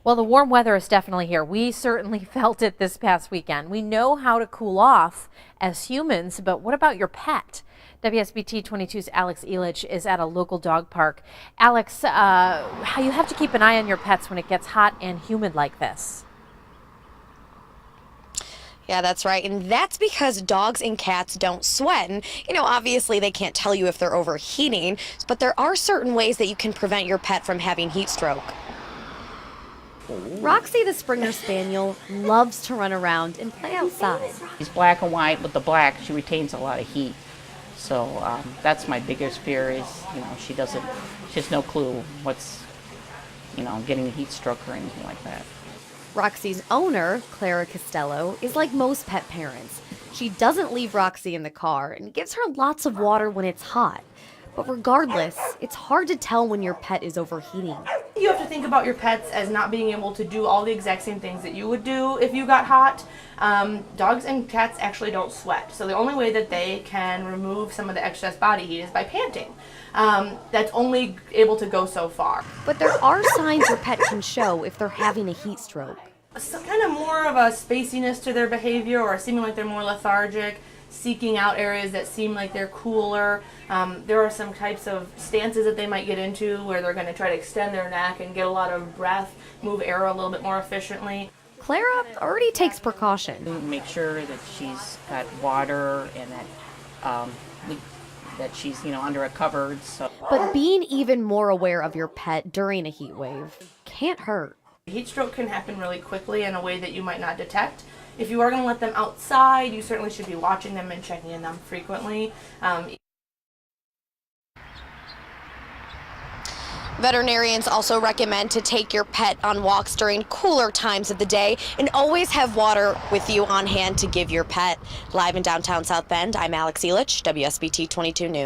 Well, the warm weather is definitely here. We certainly felt it this past weekend. We know how to cool off as humans, but what about your pet? WSBT 22's Alex Elich is at a local dog park. Alex, you have to keep an eye on your pets when it gets hot and humid like this. Yeah, that's right. And that's because dogs and cats don't sweat. And, obviously they can't tell you if they're overheating, but there are certain ways that you can prevent your pet from having heat stroke. Roxy, the Springer Spaniel, loves to run around and play outside. She's black and white. With the black, she retains a lot of heat. So that's my biggest fear is, she has no clue what's, getting a heat stroke or anything like that. Roxy's owner, Clara Costello, is like most pet parents. She doesn't leave Roxy in the car and gives her lots of water when it's hot. But regardless, it's hard to tell when your pet is overheating. You have to think about your pets as not being able to do all the exact same things that you would do if you got hot. Dogs and cats actually don't sweat, so the only way that they can remove some of the excess body heat is by panting. That's only able to go so far. But there are signs your pet can show if they're having a heat stroke. Some kind of more of a spaciness to their behavior, or seeming like they're more lethargic, seeking out areas that seem like they're cooler. There are some types of stances that they might get into where they're going to try to extend their neck and get a lot of breath, move air a little bit more efficiently. Clara already takes precaution. Make sure that she's got water and that she's, under a cupboard. So. But being even more aware of your pet during a heat wave can't hurt. Heat stroke can happen really quickly in a way that you might not detect. If you are going to let them outside, you certainly should be watching them and checking in them frequently. Veterinarians also recommend to take your pet on walks during cooler times of the day and always have water with you on hand to give your pet. Live in downtown South Bend, I'm Alex Elich, WSBT 22 News.